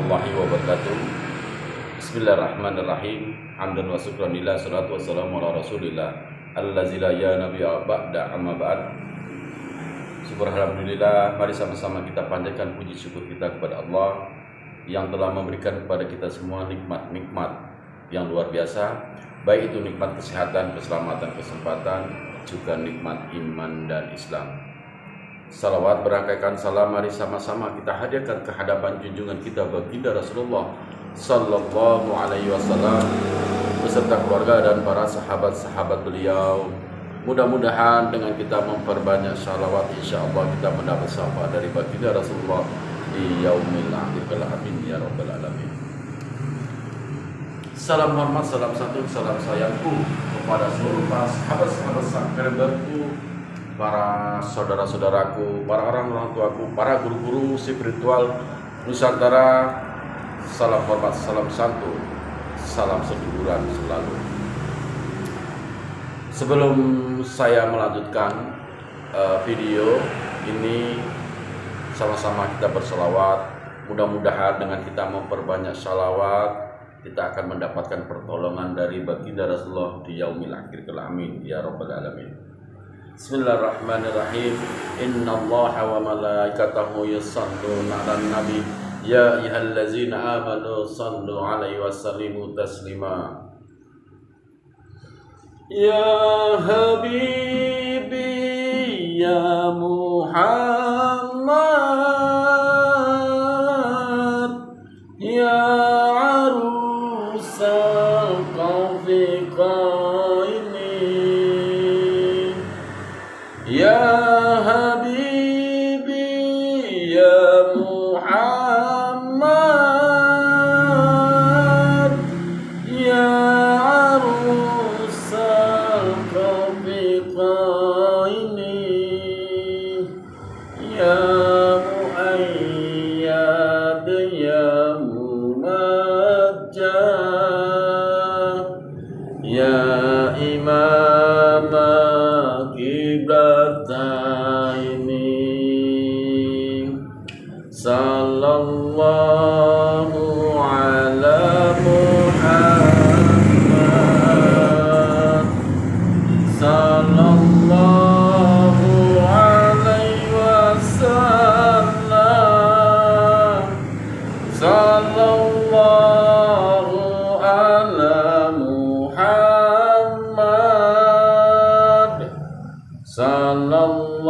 warahmatullahi wabarakatuh. Bismillahirrahmanirrahim. Hamdan wa syukran lillah, salatu wassalamu ala rasulillah allazi la ya nabiyya ba'da amma ba'd. Syukur alhamdulillah, mari sama-sama kita panjatkan puji syukur kita kepada Allah yang telah memberikan kepada kita semua nikmat-nikmat yang luar biasa, baik itu nikmat kesehatan, keselamatan, kesempatan, juga nikmat iman dan Islam. Salawat berangkaikan salam mari sama-sama kita hadirkan ke hadapan junjungan kita baginda Rasulullah sallallahu alaihi wasallam beserta keluarga dan para sahabat-sahabat beliau. Mudah-mudahan dengan kita memperbanyak salawat, insyaallah kita mendapat syafaat dari baginda Rasulullah di yaumil akhir. Amin ya rabbal alamin. Salam hormat, salam santun, salam sayangku kepada seluruh para sahabat-sahabat sahabatku, para saudara-saudaraku, para orang tuaku, para guru-guru spiritual Nusantara. Salam hormat, salam santun, salam seduluran selalu. Sebelum saya melanjutkan video ini, sama-sama kita berselawat. Mudah-mudahan dengan kita memperbanyak salawat, kita akan mendapatkan pertolongan dari baginda Rasulullah di yaumil akhir. Amin ya rabbal alamin. Bismillahirrahmanirrahim. Innallaha wa malaikatahu yusholluna 'alan nabi ya ayyuhallazina amanu shallu 'alaihi wa sallimu taslima. Ya habibi ya Muhammad ya arusal qafiqaini ya habibi ya Muhammad ya arusal qafiqaini ya muayyad ya mumajjad ya imam ini. Sallallahu ala Muhammad, sallallahu alaihi wasallam, sallallahu ala Muhammad, sallallahu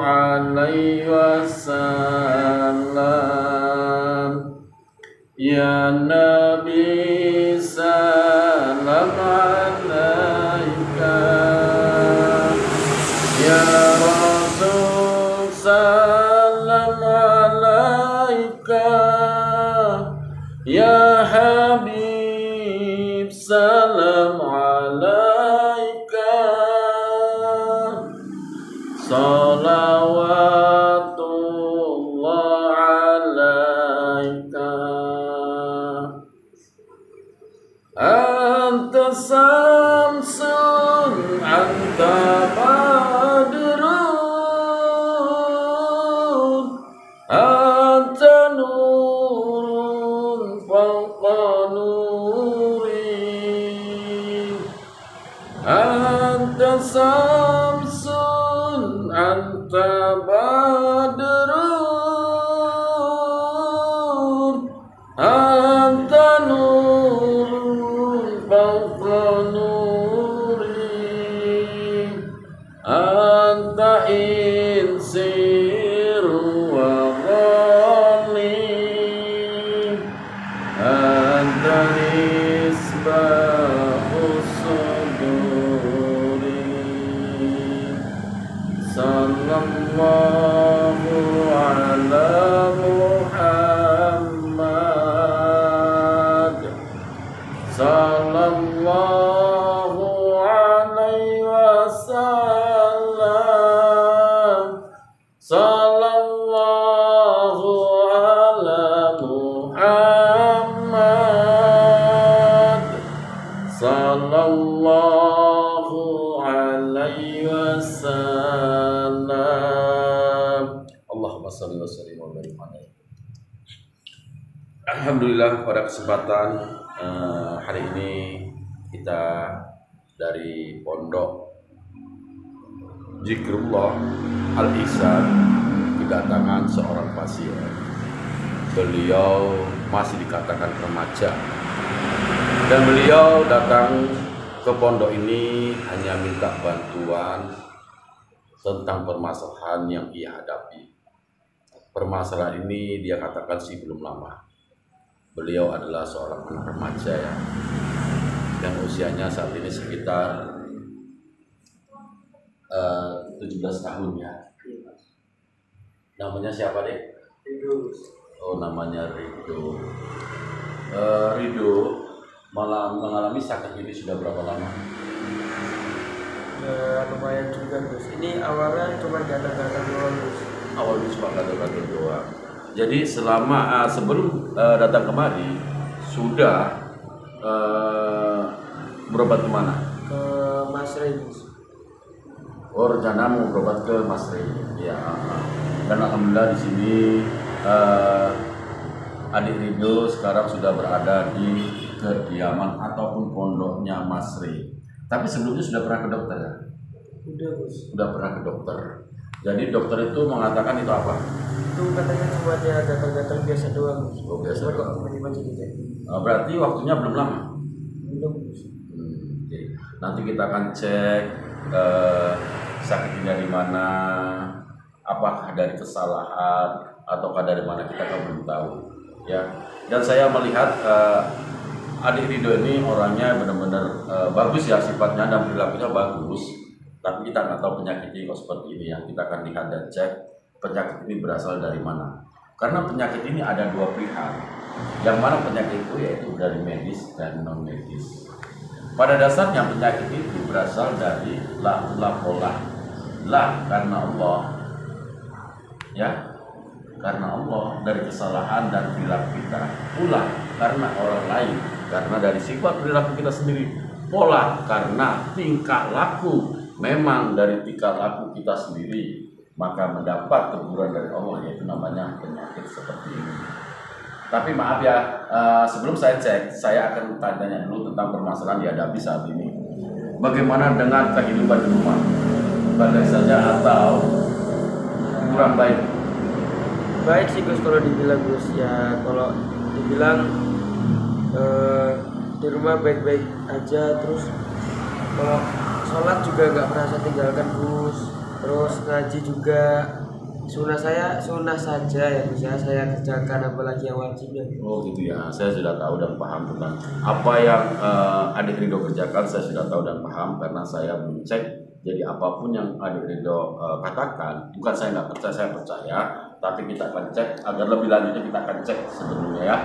alaihi wasallam. Ya Nabi salam alaika, ya Rasul salam alaika, ya Habib salam alaika. Salawatullah alaika. Anta samsun, anta badrun, anta nurun fawqa nuri. Anta samsun, anta badrun, anta nurun fawqa nuri. Anta insir wa ghali, anta isbahus suduri. Sallallahu ala Muhammad, sallallahu alaihi wasallam, sallallahu ala Muhammad, sallallahu alaihi wasallam. Allahumma shalli wa sallim wa barik alaihi. Alhamdulillah pada kesempatan hari ini kita dari Pondok Zikrullah Al-Ihsan kedatangan seorang pasien. Beliau masih dikatakan remaja dan beliau datang ke pondok ini hanya minta bantuan tentang permasalahan yang ia hadapi. Permasalahan ini dia katakan sih belum lama. Beliau adalah seorang anak remaja ya, yang usianya saat ini sekitar 17 tahun ya. Namanya siapa deh? Rido. Oh, namanya Rido. Rido mengalami sakit ini sudah berapa lama? Lumayan juga Gus. Ini awalnya cuma gatal-gatal doang Gus. Awalnya cuma gatal-gatal doang. Jadi selama sebelum datang kemari sudah berobat kemana? Ke Mas Rey Gus. Oh, rencana mau berobat ke Mas Rey. Ya. Dan alhamdulillah di sini adik Rido sekarang sudah berada di kediaman ataupun pondoknya Mas Rey. Tapi sebelumnya sudah pernah ke dokter ya? Udah Gus. Sudah pernah ke dokter. Jadi dokter itu mengatakan itu apa? Itu katanya cuma dia gatal-gatal biasa doang Gus. Oh, biasa Cuma kok doang. tiba-tiba jadi kayak gini. Berarti waktunya belum lama. Belum Gus. Oke. Nanti kita akan cek sakitnya dari mana, apakah dari kesalahan ataukah dari mana, kita kan belum tahu ya. Dan saya melihat adik Rido ini orangnya benar-benar bagus ya sifatnya dan perilakunya bagus. Tapi kita nggak tahu penyakitnya kok seperti ini ya. Kita akan lihat dan cek penyakit ini berasal dari mana. Karena penyakit ini ada dua pihak. Yang mana penyakit itu yaitu dari medis dan non medis. Pada dasarnya penyakit itu berasal dari pola. La karena Allah, ya, karena Allah, dari kesalahan dan perilaku kita. Pula karena orang lain, karena dari sifat perilaku kita sendiri. Pola karena tingkah laku, memang dari tingkah laku kita sendiri, maka mendapat teguran dari Allah, yaitu namanya penyakit seperti ini. Tapi maaf ya, sebelum saya cek, saya akan tanya dulu tentang permasalahan dihadapi saat ini. Bagaimana dengan kehidupan di rumah? Baik saja atau kurang baik? Baik sih Gus kalau dibilang Gus. Ya kalau dibilang di rumah baik-baik aja. Terus kalau sholat juga nggak pernah saya tinggalkan Gus. Terus ngaji juga sunnah saja ya Gus ya, saya kerjakan, apalagi yang wajibnya. Oh gitu ya, saya sudah tahu dan paham tentang apa yang adik Rido kerjakan. Saya sudah tahu dan paham karena saya mencek. Jadi apapun yang adik Rido katakan, bukan saya nggak percaya, saya percaya. Tapi kita akan cek, agar lebih lanjutnya kita akan cek sebelumnya ya.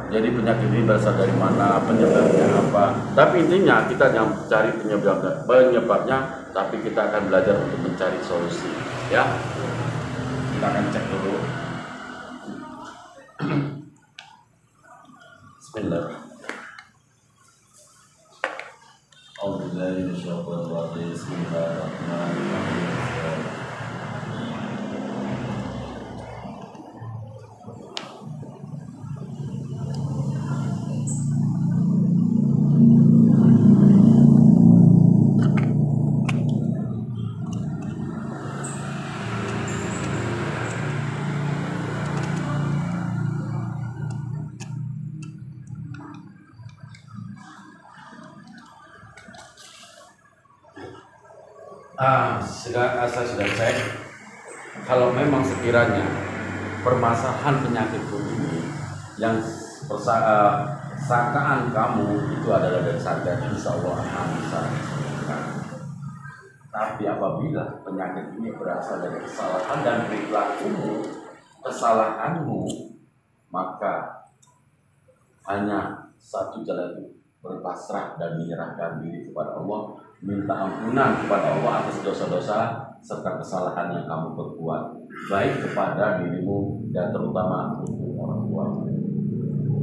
Jadi penyakit ini berasal dari mana, penyebabnya apa. Tapi intinya kita jangan cari penyebabnya, tapi kita akan belajar untuk mencari solusi ya. Kita akan cek dulu. Bismillah. Bismillahirrahmanirrahim. Saya sudah cek. Kalau memang sekiranya permasalahan penyakit ini yang sangkaan kamu itu adalah dari santet, insya Allah akan bisa disembuhkan. Tapi apabila penyakit ini berasal dari kesalahan dan perilakumu, kesalahanmu, maka hanya satu jalan, berpasrah dan menyerahkan diri kepada Allah, minta ampunan kepada Allah atas dosa-dosa serta kesalahan yang kamu perbuat, baik kepada dirimu dan terutama untuk orang tua.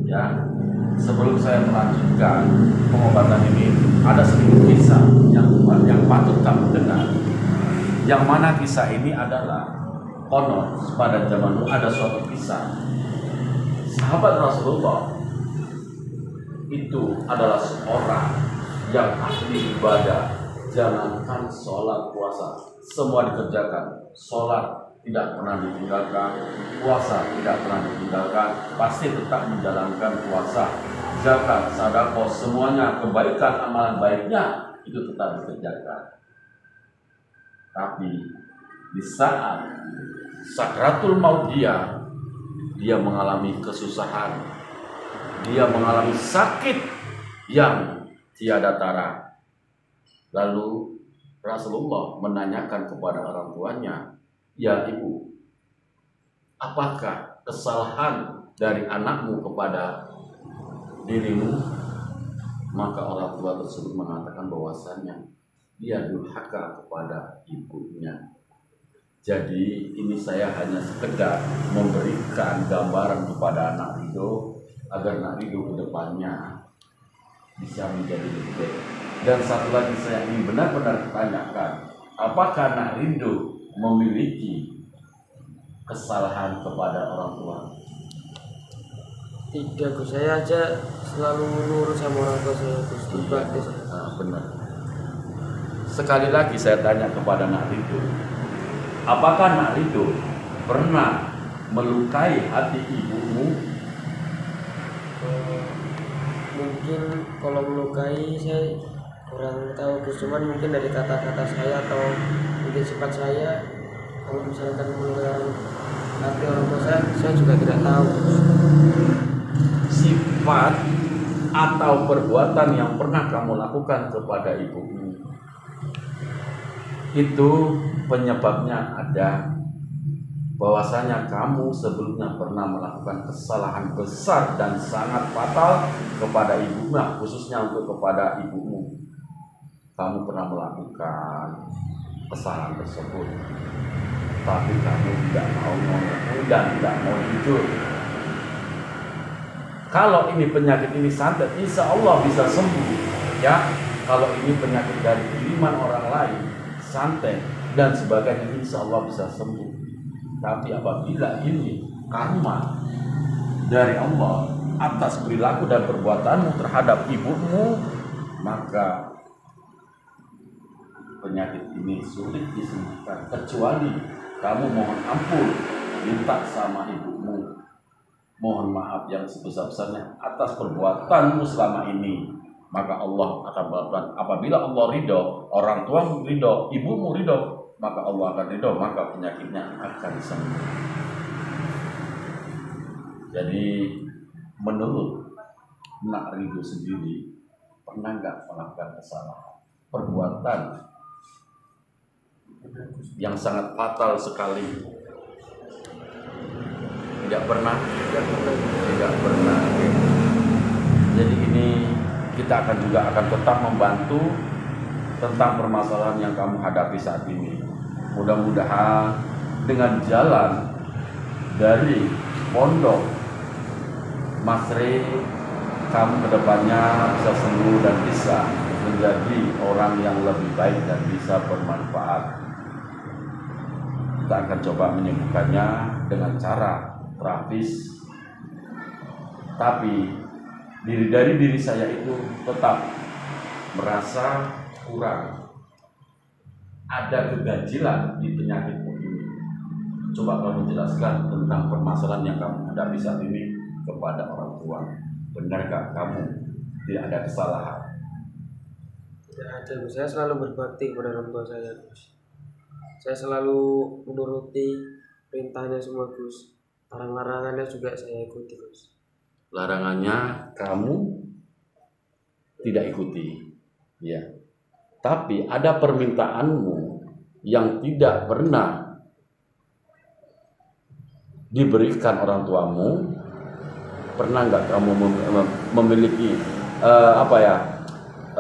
Ya, sebelum saya melanjutkan pengobatan ini, ada sedikit kisah yang patut kamu dengar. Yang mana kisah ini adalah konon pada zaman dulu ada suatu kisah sahabat Rasulullah itu adalah seorang yang ahli ibadah. Jangankan sholat puasa, semua dikerjakan. Sholat tidak pernah ditinggalkan, puasa tidak pernah ditinggalkan, pasti tetap menjalankan puasa. Zakat, sedekah, semuanya kebaikan, amalan baiknya itu tetap dikerjakan. Tapi di saat sakratul maut dia mengalami kesusahan, dia mengalami sakit yang tiada tara. Lalu Rasulullah menanyakan kepada orang tuanya, "Ya ibu, apakah kesalahan dari anakmu kepada dirimu?" Maka orang tua tersebut mengatakan bahwasannya dia durhaka kepada ibunya. Jadi ini saya hanya sekedar memberikan gambaran kepada anak Ridho agar anak Ridho ke depannya bisa menjadi lebih baik. Dan satu lagi saya ingin benar-benar tanyakan, apakah anak Ridho memiliki kesalahan kepada orang tua? Tidak, Gus. Saya aja selalu nurut sama orang tua saya, Gus. Berbakti saya. Benar. Sekali lagi saya tanya kepada anak Ridho, apakah anak Ridho pernah melukai hati ibumu? Mungkin kalau melukai saya kurang tahu, Gus. Cuman mungkin dari kata-kata saya atau mungkin sifat saya, kalau misalkan melukai hati orang tua saya juga tidak tahu. Sifat atau perbuatan yang pernah kamu lakukan kepada ibumu, itu penyebabnya ada, bahwasanya kamu sebelumnya pernah melakukan kesalahan besar dan sangat fatal kepada ibumu, khususnya untuk kepada ibumu. Kamu pernah melakukan kesalahan tersebut, tapi kamu tidak mau mengakui dan tidak mau jujur. Kalau ini penyakit ini santet, insya Allah bisa sembuh, ya. Kalau ini penyakit dari kiriman orang lain, santet dan sebagainya, insya Allah bisa sembuh. Tapi apabila ini karma dari Allah atas perilaku dan perbuatanmu terhadap ibumu, maka penyakit ini sulit disembuhkan kecuali kamu mohon ampun, minta sama ibumu, mohon maaf yang sebesar-besarnya atas perbuatanmu selama ini. Maka Allah akan melakukan, apabila Allah ridho, orang tuamu ridho, ibumu ridho, maka Allah akan ridho, maka penyakitnya akan sembuh. Jadi menurut Nak Ridho sendiri, pernah nggak melakukan kesalahan, perbuatan yang sangat fatal sekali? Tidak pernah. Jadi ini kita akan tetap membantu tentang permasalahan yang kamu hadapi saat ini. Mudah-mudahan dengan jalan dari pondok Masri, kamu kedepannya bisa sembuh dan bisa menjadi orang yang lebih baik dan bisa bermanfaat. Kita akan coba menyembuhkannya dengan cara terapis, tapi dari diri saya itu tetap merasa kurang, ada keganjilan di penyakitmu ini. Coba kamu jelaskan tentang permasalahan yang kamu hadapi saat ini kepada orang tua. Benarkah kamu tidak ada kesalahan? Tidak ada, Gus. Saya selalu berbakti kepada orang tua saya, Gus. Saya selalu menuruti perintahnya semua, Gus. Larang-larangannya juga saya ikuti, Gus. Larangannya kamu tidak ikuti, ya. Tapi ada permintaanmu yang tidak pernah diberikan orang tuamu. Pernah nggak kamu memiliki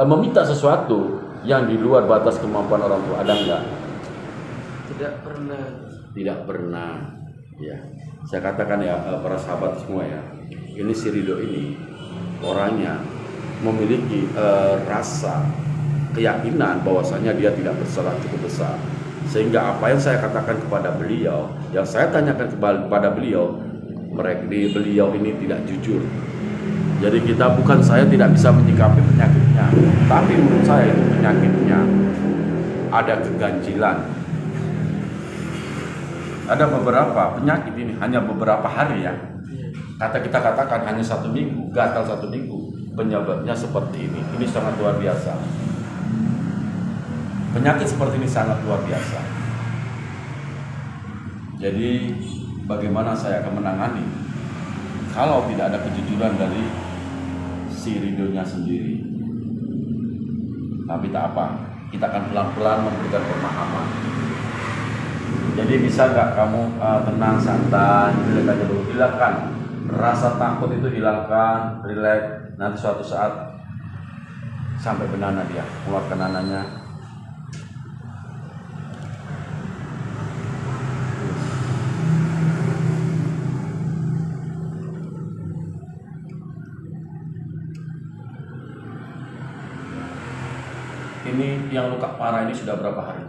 meminta sesuatu yang di luar batas kemampuan orang tua? Ada nggak? Tidak pernah. Tidak pernah, ya. Saya katakan ya, para sahabat semua ya, ini si Ridho ini orangnya memiliki rasa keyakinan bahwasanya dia tidak bersalah cukup besar, sehingga apa yang saya katakan kepada beliau, yang saya tanyakan kepada beliau, beliau ini tidak jujur. Jadi bukan saya tidak bisa menyikapi penyakitnya, tapi menurut saya itu penyakitnya ada keganjilan. Ada beberapa penyakit ini hanya beberapa hari ya. Kita katakan hanya 1 minggu, gatal 1 minggu, penyebabnya seperti ini. Ini sangat luar biasa. Penyakit seperti ini sangat luar biasa. Jadi bagaimana saya akan menangani kalau tidak ada kejujuran dari si Ridhonya sendiri? Tapi tak apa, kita akan pelan-pelan memberikan pemahaman. Jadi bisa nggak kamu tenang, santai, relax aja dulu. Hilangkan rasa takut itu, hilangkan, relax. Nanti suatu saat sampai benana dia, keluarkan nananya. Ini yang luka parah ini sudah berapa hari?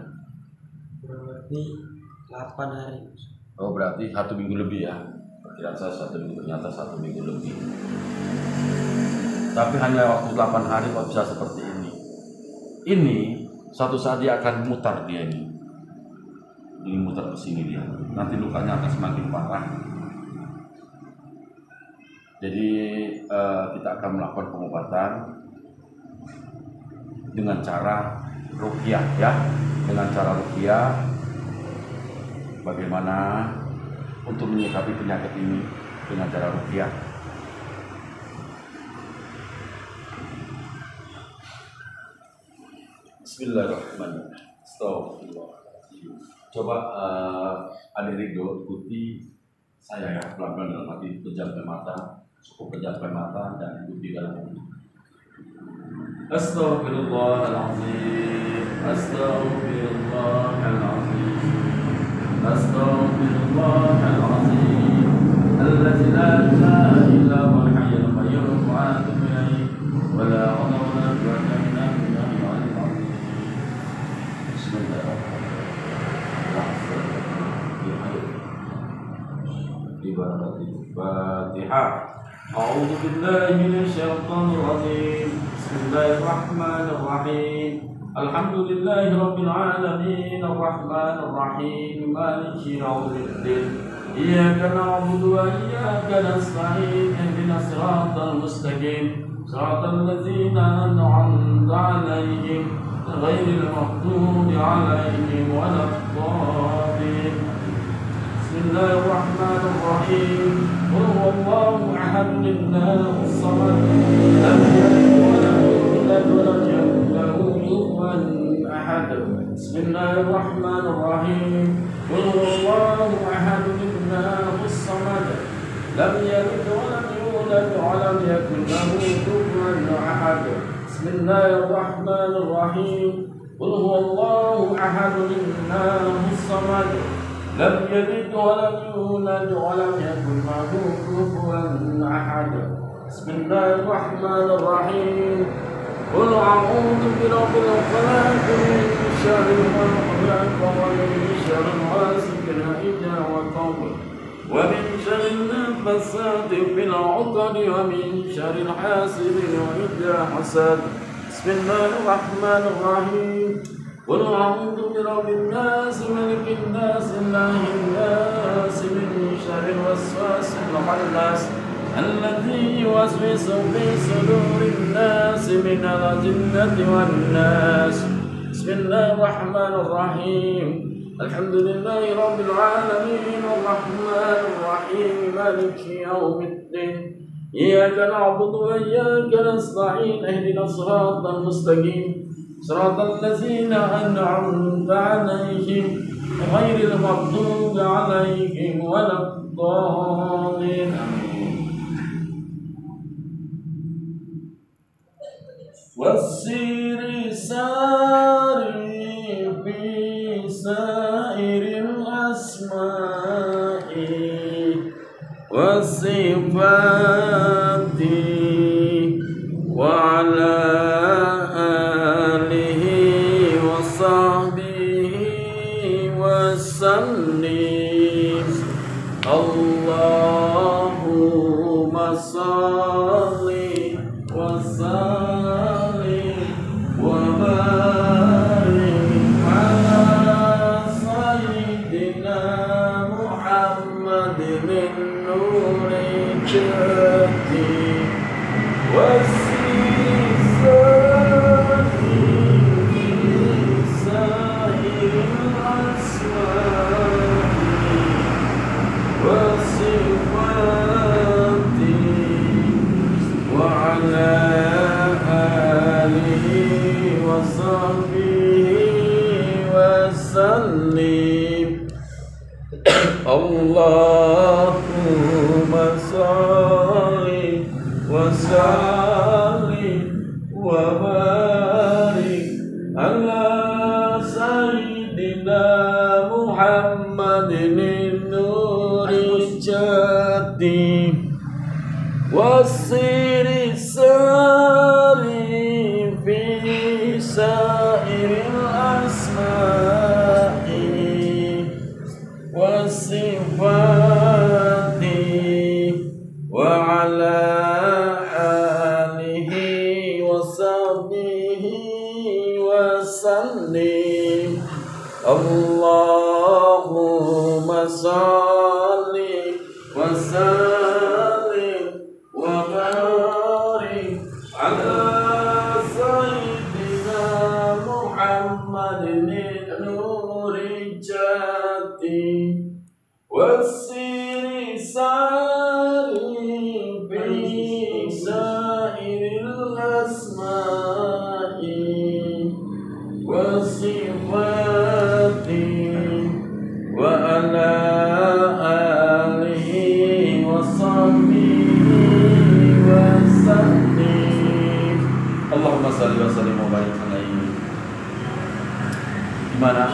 Berarti 8 hari. Oh, berarti 1 minggu lebih ya. Perkiraan saya 1 minggu, ternyata 1 minggu lebih. Tapi hanya waktu 8 hari kok bisa seperti ini. Ini suatu saat dia akan mutar dia ini. Ini mutar ke sini dia. Nanti lukanya akan semakin parah. Jadi kita akan melakukan pengobatan dengan cara ruqyah ya, dengan cara ruqyah. Bagaimana untuk menyikapi penyakit ini dengan cara ruqyah? Bismillahirrahmanirrahim. Astagfirullahaladzim. Coba adik Ridho ikuti saya ya, pelan-pelan dalam hati, pejamkan mata, cukup pejamkan mata dan ikuti dalam hati. Astaghfirullahaladzim. Astaghfirullahaladzim. Astaghfirullahaladzim. Allazi la ilaha illa huwal hayyul qayyum wa atubu ilaih. Wa la hawla wa la quwwata illa billahil aliyyil azim. Bismillahirrahmanirrahim. Fatihah. A'udzu billahi minasyaitonir rajim. Bismillahirrahmanirrahim. Alhamdulillahi rabbil alamin, arrahmanir rahim, maliki yaumiddin. Iyyaka na'budu wa iyyaka nasta'in. Ihdinas siratal mustaqim. Siratal ladzina an'amta 'alaihim ghairil maghdubi 'alaihim waladdallin. Bismillahirrahmanirrahim. Qul huwallahu ahad, Allahus samad, lam yalid wa lam yulad wa lam yakul lahu kufuwan ahad. Bismillahirrahmanirrahim. Qul huwallahu ahad, Allahus samad, lam yalid wa lam yulad wa lam yakul lahu kufuwan ahad. Bismillahirrahmanirrahim. Qul huwallahu ahad, Allahus samad, lam yalid wa lam yulad wa lam yakul lahu kufuwan ahad. Bismillahirrahmanirrahim. Qul a'udzu birabbil falaq, min syarri ma khalaq, wa min syarri ghasiqin idza waqab, wa min syarri nafassati fil 'uqad, wa min syarri hasidin idza hasad. Bismillahirrahmanirrahim. Qul a'udzu birabbin nas, malikin nas, ilahin nas, min syarril waswasil khannas, alladzi yuwaswisu fi sudurin nas, minal jinnati wan nas. Bismillahirrahmanirrahim. Alhamdulillahi rabbil alamin, arrahmanir rahim, maliki yaumiddin. Iyyaka na'budu wa iyyaka nasta'in. Ihdinas siratal mustaqim. صراط الذين أنعمت عليهم غير المغضوب عليهم ولا الضالين. والسير ساري في سائر الأسماء والصفات وعلى وسلم. الله salli wa sallim wa barik ala sayyidina Muhammadin nuri jati Allahumma sholli wa sallim wa barik ala sayyidina Muhammadin nuri jati wasiri sari fi sairil asma'i wasifati wa ala alihi wa sahbihi wa sallim Allahumma salli wa sallim wa barik ala sayyidina Muhammadin nuri jati wasiri sari fi sairil asma'i wasifati wa ala alihi wa sahbihi wa sallim Allahumma salli wa sallim wa barik alaihi. Gimana?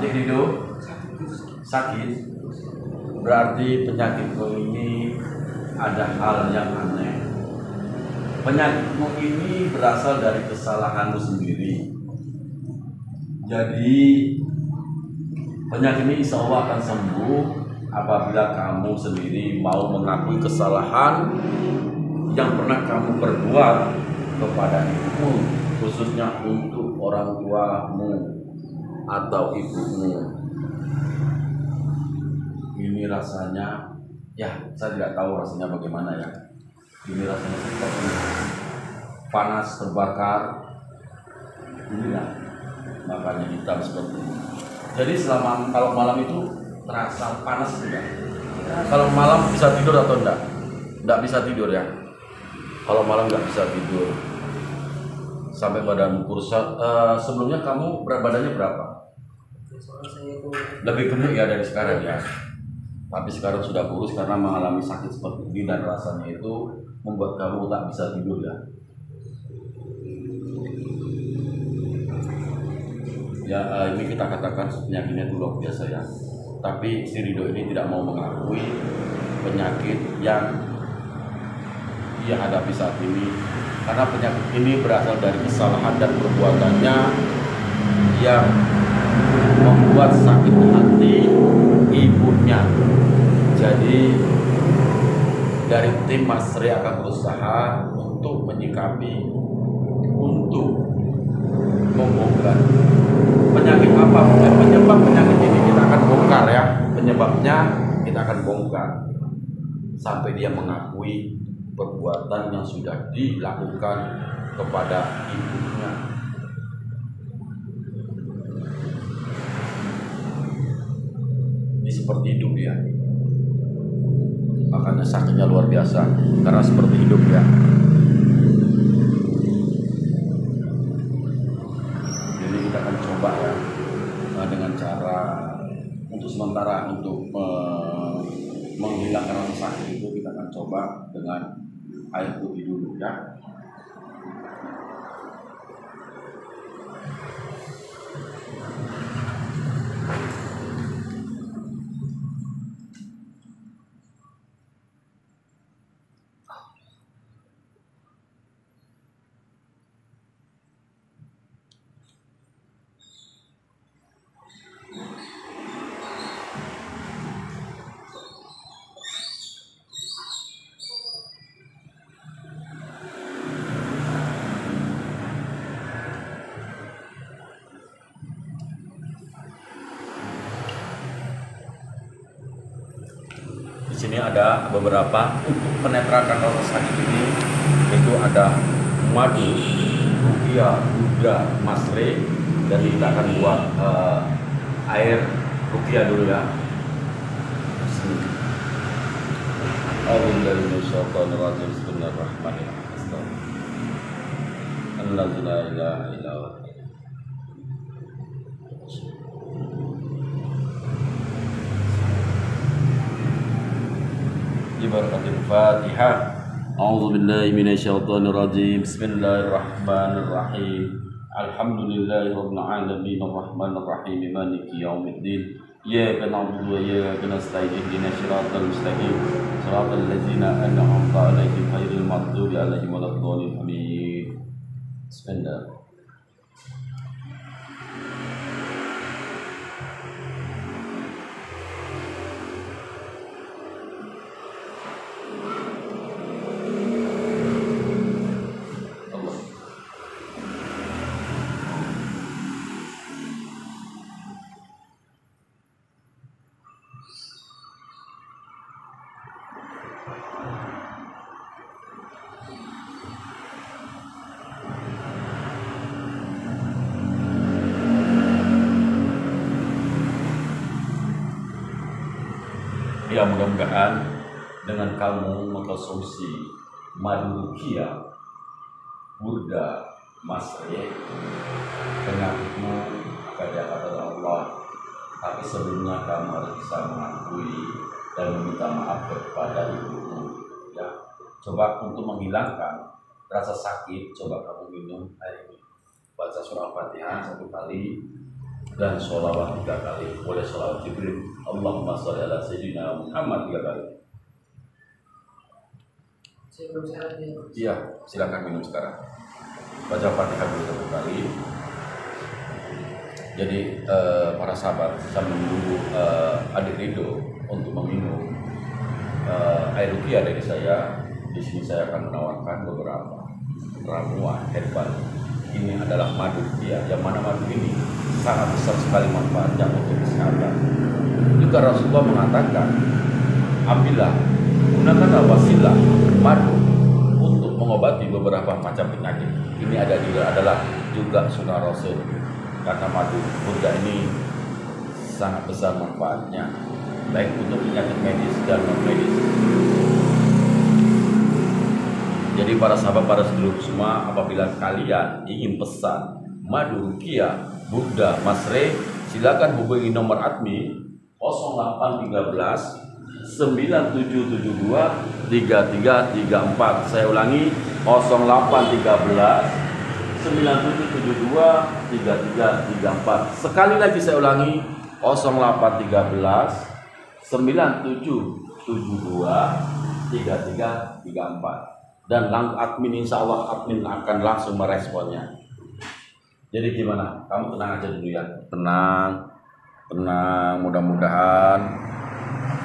Dik Rido sakit, berarti penyakitmu ini ada hal yang aneh. Penyakitmu ini berasal dari kesalahanmu sendiri. Jadi penyakit ini insya Allah akan sembuh apabila kamu sendiri mau mengakui kesalahan yang pernah kamu perbuat kepada ibumu, khususnya untuk orang tuamu atau ibumu. Ini rasanya, ya saya tidak tahu rasanya bagaimana ya. Ini rasanya seperti panas terbakar. Inilah makanya hitam seperti ini. Jadi selama kalau malam itu terasa panas tidak? Kalau malam bisa tidur atau enggak? Enggak bisa tidur ya. Kalau malam enggak bisa tidur. Sampai badan kurus. Sebelumnya kamu berat badannya berapa? Lebih gemuk ya dari sekarang ya. Tapi sekarang sudah kurus karena mengalami sakit seperti ini dan rasanya itu membuat kamu tak bisa tidur ya. Ya ini kita katakan penyakitnya itu luar biasa ya. Tapi si Rido ini tidak mau mengakui penyakit yang ia hadapi saat ini, karena penyakit ini berasal dari kesalahan dan perbuatannya yang membuat sakit hati ibunya. Jadi dari tim Mas Sri akan berusaha untuk menyikapi, untuk membongkar penyakit apa, penyebab penyakit ini kita akan bongkar ya. Penyebabnya kita akan bongkar sampai dia mengakui perbuatan yang sudah dilakukan kepada ibunya. Ini seperti hidup ya. Makanya sakitnya luar biasa karena seperti hidup ya. Jadi kita akan coba ya dengan cara untuk sementara untuk menghilangkan rasa sakit itu kita akan coba dengan air putih dulu ya. sini ada beberapa untuk menetralkan rasa sakit ini, itu ada madu, rukia, buddha, masre, dan kita akan buat air rukia dulu ya. Al-Fatihah. A'udzu billahi minasyaitonir rajim. Bismillahirrahmanirrahim. Alhamdulillahirabbil alamin arrahmanir rahim maliki yaumiddin. Iyyaka na'budu wa iyyaka nasta'in ihdinas siratal mustaqim siratal ladzina an'amta 'alaihim ghairil maghdubi 'alaihim waladdallin. Amin. Bismillah. Ya, mudah-mudahan dengan kamu mengkonsumsi madu rukia, burda, masre, penyakitmu akan diangkat oleh Allah. Tapi sebelumnya kamu harus bisa mengakui dan meminta maaf kepada ibumu. Ya, coba untuk menghilangkan rasa sakit, coba kamu minum air ini. Baca surah Al-Fatihah 1 kali dan sholawat 3 kali. Boleh sholawat Jibril, Allahumma sholli ala sayyidina Muhammad 3 kali. Iya, silakan minum sekarang. Baca Fatihah dulu 1 kali. Jadi para sahabat, saya menunggu adik Rido untuk meminum air rukia dari saya. Di sini saya akan menawarkan beberapa ramuan herbal. Ini adalah madu rukia, yang mana madu ini sangat besar sekali manfaatnya untuk kesehatan. Juga Rasulullah mengatakan, ambillah, gunakanlah wasilah madu untuk mengobati beberapa macam penyakit. Ini adalah juga sunnah Rasul, karena madu burda ini sangat besar manfaatnya, baik untuk penyakit medis dan non medis. Jadi para sahabat, para sedulur semua, apabila kalian ingin pesan madu rukia, burda, masre, silakan hubungi nomor admin 0813 9772 3334. Saya ulangi 0813 9772 3334. Sekali lagi saya ulangi 0813 9772 3334. Dan admin, insya Allah admin akan langsung meresponnya. Jadi gimana? Kamu tenang aja dulu ya. Tenang. Mudah-mudahan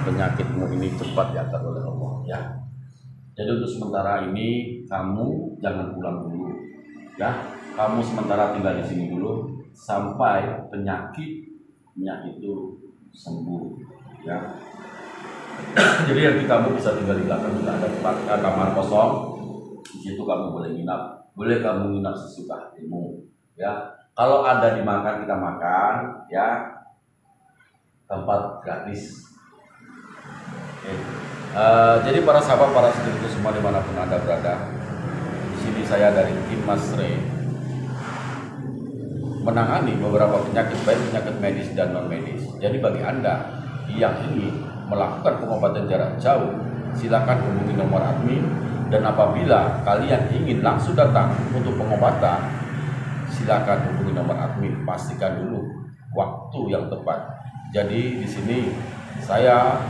penyakitmu ini cepat diangkat oleh Allah ya. Jadi untuk sementara ini kamu jangan pulang dulu ya. Kamu sementara tinggal di sini dulu sampai penyakitnya itu sembuh ya. Jadi yang kamu bisa tinggal di belakang, juga ada kamar kosong. Di situ kamu boleh nginap. Boleh kamu nginap sesuka hatimu ya. Kalau ada dimakan, kita makan ya. Tempat gratis. Jadi para sahabat, para sedulur semua dimanapun Anda berada, di sini saya dari tim Masre menangani beberapa penyakit, baik penyakit medis dan non medis. Jadi bagi Anda yang ingin melakukan pengobatan jarak jauh, silakan hubungi nomor admin. Dan apabila kalian ingin langsung datang untuk pengobatan, silakan hubungi nomor admin. Pastikan dulu waktu yang tepat. Jadi di sini saya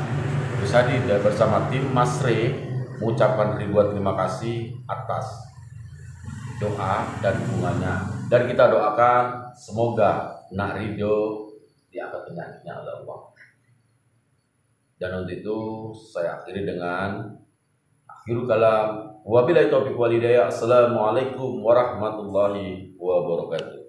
Rusadi bersama tim Masre mengucapkan ribuan terima kasih atas doa dan dukungannya. Dan kita doakan semoga Nak Rido diangkat penyakitnya oleh Allah. Dan untuk itu saya akhiri dengan akhirul kalam. Wabillahi taufiq wal hidayah. Assalamualaikum warahmatullahi wabarakatuh.